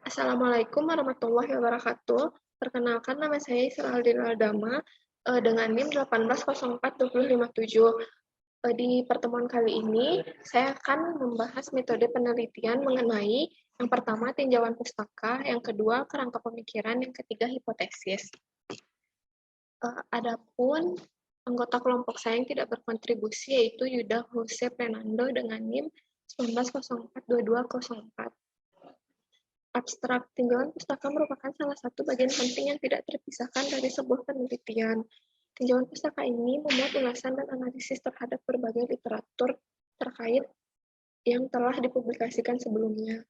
Assalamualaikum warahmatullahi wabarakatuh. Perkenalkan, nama saya Isra Aldina Aldama dengan NIM 1804257. Di pertemuan kali ini, saya akan membahas metode penelitian mengenai yang pertama tinjauan pustaka, yang kedua kerangka pemikiran, yang ketiga hipotesis. Adapun anggota kelompok saya yang tidak berkontribusi yaitu Yuda Jose Fernando dengan NIM 19042204. Abstrak tinjauan pustaka merupakan salah satu bagian penting yang tidak terpisahkan dari sebuah penelitian. Tinjauan pustaka ini memuat ulasan dan analisis terhadap berbagai literatur terkait yang telah dipublikasikan sebelumnya.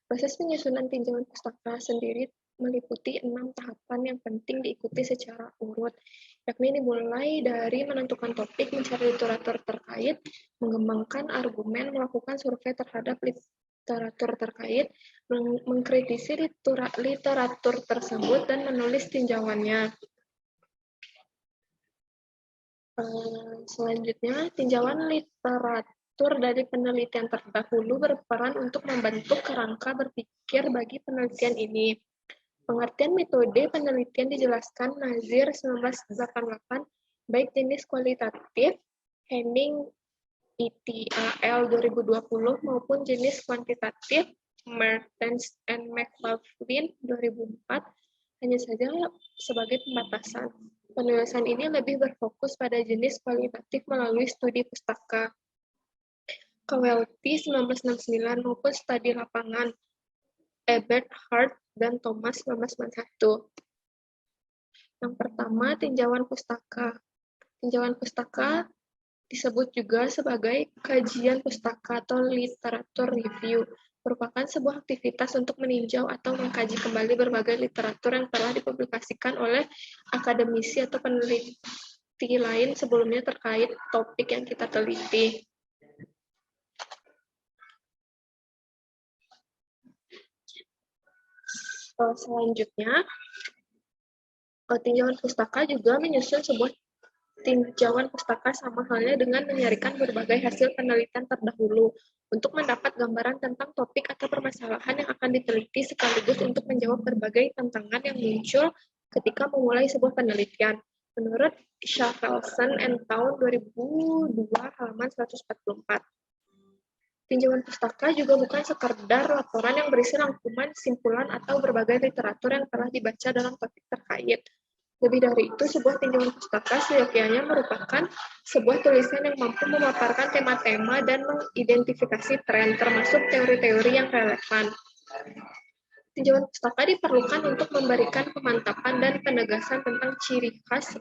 Proses penyusunan tinjauan pustaka sendiri meliputi 6 tahapan yang penting diikuti secara urut, yakni dimulai dari menentukan topik, mencari literatur terkait, mengembangkan argumen, melakukan survei terhadap literatur terkait, mengkritisi literatur tersebut, dan menulis tinjauannya. Selanjutnya, tinjauan literatur dari penelitian terdahulu berperan untuk membentuk kerangka berpikir bagi penelitian ini. Pengertian metode penelitian dijelaskan Nazir 1988, baik jenis kualitatif, Henning ETAL 2020, maupun jenis kuantitatif, Mertens and McLaughlin 2004, hanya saja sebagai pembatasan. Penulisan ini lebih berfokus pada jenis kualitatif melalui studi pustaka. Kowalty 1969 maupun studi lapangan, Ebert Hart dan Thomas 1991. Yang pertama, tinjauan pustaka. Tinjauan pustaka disebut juga sebagai kajian pustaka atau literatur review, merupakan sebuah aktivitas untuk meninjau atau mengkaji kembali berbagai literatur yang telah dipublikasikan oleh akademisi atau peneliti lain sebelumnya terkait topik yang kita teliti. Selanjutnya, tinjauan pustaka juga menyusun sebuah tinjauan pustaka sama halnya dengan menyarikan berbagai hasil penelitian terdahulu untuk mendapat gambaran tentang topik atau permasalahan yang akan diteliti sekaligus untuk menjawab berbagai tantangan yang muncul ketika memulai sebuah penelitian. Menurut Schaeffelsen and tahun 2002 halaman 144. Tinjauan pustaka juga bukan sekadar laporan yang berisi rangkuman, simpulan, atau berbagai literatur yang telah dibaca dalam topik terkait. Lebih dari itu, sebuah tinjauan pustaka seyogyanya merupakan sebuah tulisan yang mampu memaparkan tema-tema dan mengidentifikasi tren, termasuk teori-teori yang relevan. Tinjauan pustaka diperlukan untuk memberikan pemantapan dan penegasan tentang ciri khas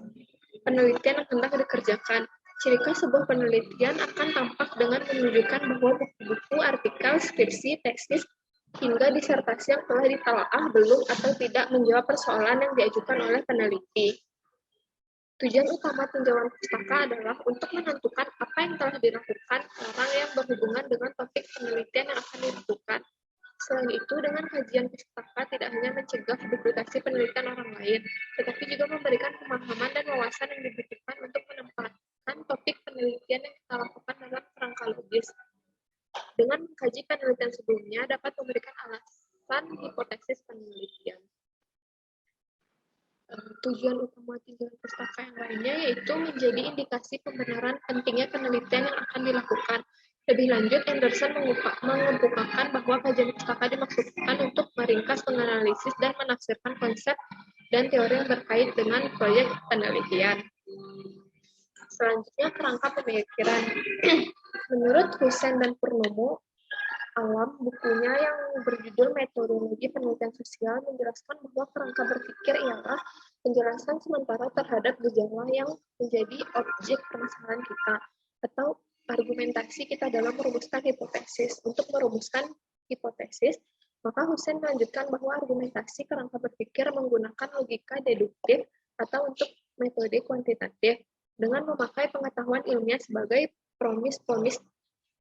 penelitian yang hendak dikerjakan. Ciri khas sebuah penelitian akan tampak dengan menunjukkan bahwa buku-buku, artikel, skripsi, tesis, hingga disertasi yang telah ditelaah belum atau tidak menjawab persoalan yang diajukan oleh peneliti. Tujuan utama tinjauan pustaka adalah untuk menentukan apa yang telah dilakukan orang yang berhubungan dengan topik penelitian yang akan dilakukan. Selain itu, dengan kajian pustaka tidak hanya mencegah duplikasi penelitian orang lain, tetapi juga memberikan pemahaman dan wawasan yang dibutuhkan untuk menempatkan topik penelitian yang kita lakukan dalam kerangka logis. Dengan mengkaji penelitian sebelumnya, dapat memberikan alasan hipotesis penelitian. Tujuan utama tinjauan pustaka yang lainnya yaitu menjadi indikasi pembenaran pentingnya penelitian yang akan dilakukan. Lebih lanjut, Anderson mengemukakan bahwa kajian pustaka dimaksudkan untuk meringkas, menganalisis, dan menafsirkan konsep dan teori yang terkait dengan proyek penelitian. Selanjutnya, kerangka pemikiran. Menurut Hussein dan Purnomo Alam, bukunya yang berjudul Metodologi Penelitian Sosial menjelaskan bahwa kerangka berpikir ialah penjelasan sementara terhadap gejala yang menjadi objek permasalahan kita, atau argumentasi kita dalam merumuskan hipotesis. Untuk merumuskan hipotesis, maka Hussein melanjutkan bahwa argumentasi kerangka berpikir menggunakan logika deduktif atau untuk metode kuantitatif dengan memakai pengetahuan ilmiah sebagai premis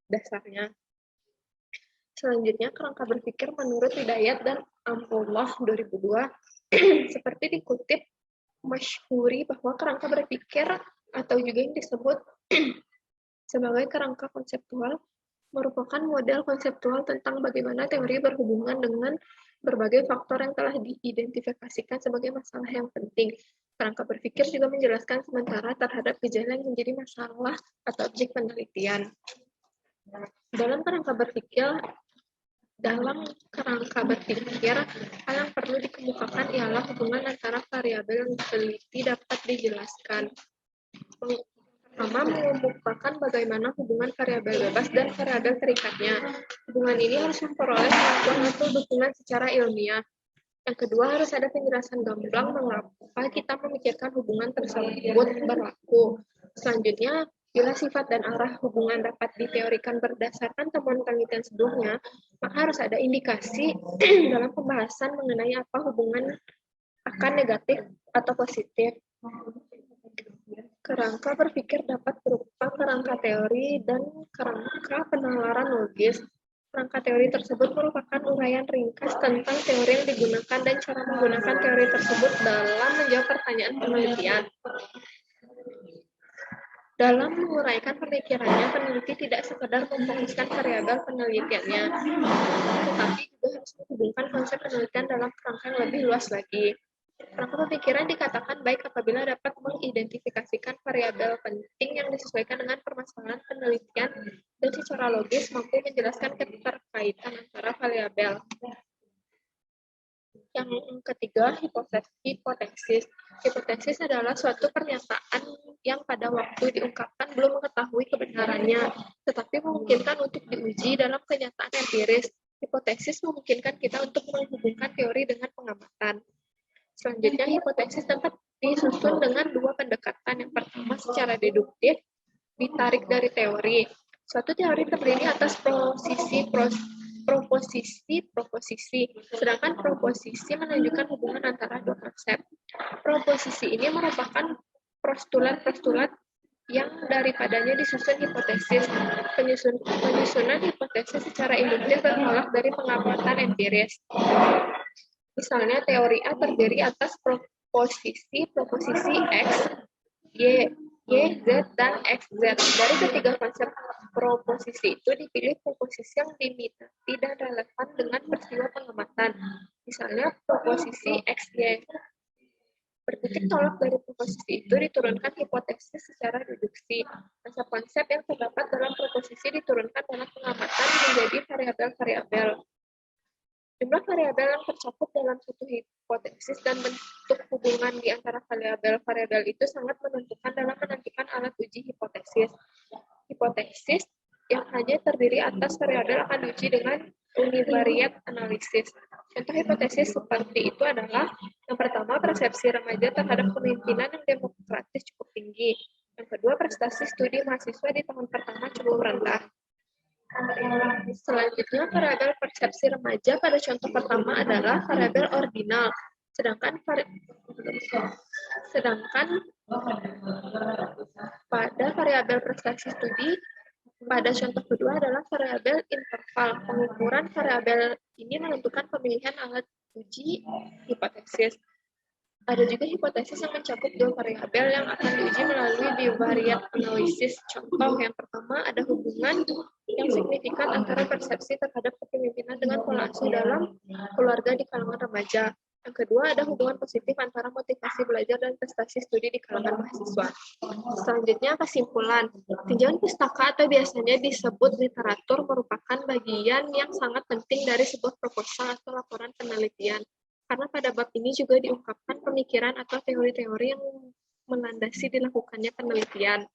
dasarnya. Selanjutnya, kerangka berpikir menurut Hidayat dan Amrullah 2002, seperti dikutip Masyhuri bahwa kerangka berpikir atau juga yang disebut sebagai kerangka konseptual merupakan model konseptual tentang bagaimana teori berhubungan dengan berbagai faktor yang telah diidentifikasikan sebagai masalah yang penting. Kerangka berpikir juga menjelaskan sementara terhadap gejala yang menjadi masalah atau objek penelitian. Dalam kerangka berpikir, hal yang perlu dikemukakan ialah hubungan antara variabel yang diteliti dapat dijelaskan. Pertama, mengemukakan bagaimana hubungan variabel bebas dan variabel terikatnya. Hubungan ini harus memperoleh pengakuan atau dukungan secara ilmiah. Yang kedua, harus ada penjelasan gamblang mengapa kita memikirkan hubungan tersebut berlaku. Selanjutnya, bila sifat dan arah hubungan dapat diteorikan berdasarkan temuan penelitian sebelumnya, maka harus ada indikasi dalam pembahasan mengenai apa hubungan akan negatif atau positif. Kerangka berpikir dapat berupa kerangka teori dan kerangka penalaran logis. Kerangka teori tersebut merupakan uraian ringkas tentang teori yang digunakan dan cara menggunakan teori tersebut dalam menjawab pertanyaan penelitian. Dalam menguraikan pemikirannya, peneliti tidak sekedar memfokuskan variabel penelitiannya, tetapi juga harus menghubungkan konsep penelitian dalam kerangka yang lebih luas lagi. Kerangka pemikiran dikatakan baik apabila dapat mengidentifikasikan variabel penting yang disesuaikan dengan permasalahan penelitian dan secara logis mampu menjelaskan keterkaitan antara variabel. Yang ketiga, hipotesis. Hipotesis adalah suatu pernyataan yang pada waktu diungkapkan belum mengetahui kebenarannya, tetapi memungkinkan untuk diuji dalam kenyataan empiris. Hipotesis memungkinkan kita untuk menghubungkan teori dengan pengamatan. Selanjutnya, hipotesis dapat disusun dengan dua pendekatan. Yang pertama, secara deduktif, ditarik dari teori. Suatu teori terdiri atas proposisi, sedangkan proposisi menunjukkan hubungan antara dua konsep. Proposisi ini merupakan postulat-postulat yang daripadanya disusun hipotesis. Penyusunan hipotesis secara induktif bertolak dari pengamatan empiris. Misalnya, teori A terdiri atas proposisi X, Y, Z, dan XZ. Dari ketiga konsep proposisi itu dipilih proposisi yang diminati dan relevan dengan peristiwa pengamatan. Misalnya, proposisi XY. Bertitik tolak dari proposisi itu diturunkan hipotesis secara deduksi. Konsep-konsep yang terdapat dalam proposisi diturunkan dalam pengamatan menjadi variabel-variabel. Jumlah variabel yang tercakup dalam suatu hipotesis dan bentuk hubungan di antara variabel-variabel itu sangat menentukan dalam menentukan alat uji hipotesis. Hipotesis yang hanya terdiri atas variabel akan diuji dengan univariate analisis. Contoh hipotesis seperti itu adalah: yang pertama, persepsi remaja terhadap kepemimpinan yang demokratis cukup tinggi. Yang kedua, prestasi studi mahasiswa di tahun pertama cukup rendah. Selanjutnya, variabel persepsi remaja pada contoh pertama adalah variabel ordinal, sedangkan pada variabel prestasi studi pada contoh kedua adalah variabel interval. Pengukuran variabel ini menentukan pemilihan alat uji hipotesis. Ada juga hipotesis yang mencakup dua variabel yang akan diuji melalui bivariate analisis. Contoh yang pertama, ada hubungan yang signifikan antara persepsi terhadap kepemimpinan dengan pola asuh dalam keluarga di kalangan remaja. Yang kedua, ada hubungan positif antara motivasi belajar dan prestasi studi di kalangan mahasiswa. Selanjutnya, kesimpulan. Tinjauan pustaka atau biasanya disebut literatur merupakan bagian yang sangat penting dari sebuah proposal atau laporan penelitian. Karena pada bab ini juga diungkapkan pemikiran atau teori-teori yang melandasi dilakukannya penelitian.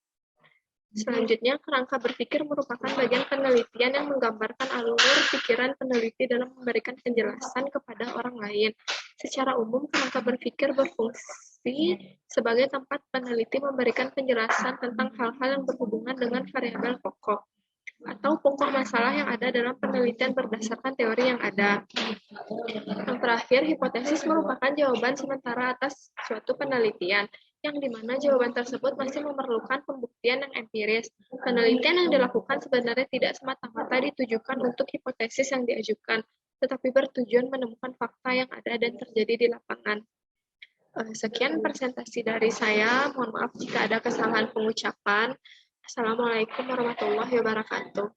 Selanjutnya, kerangka berpikir merupakan bagian penelitian yang menggambarkan alur pikiran peneliti dalam memberikan penjelasan kepada orang lain. Secara umum, kerangka berpikir berfungsi sebagai tempat peneliti memberikan penjelasan tentang hal-hal yang berhubungan dengan variabel pokok atau pokok masalah yang ada dalam penelitian berdasarkan teori yang ada. Yang terakhir, hipotesis merupakan jawaban sementara atas suatu penelitian, yang dimana jawaban tersebut masih memerlukan pembuktian yang empiris. Penelitian yang dilakukan sebenarnya tidak semata-mata ditujukan untuk hipotesis yang diajukan, tetapi bertujuan menemukan fakta yang ada dan terjadi di lapangan. Sekian presentasi dari saya. Mohon maaf jika ada kesalahan pengucapan. Assalamualaikum warahmatullahi wabarakatuh.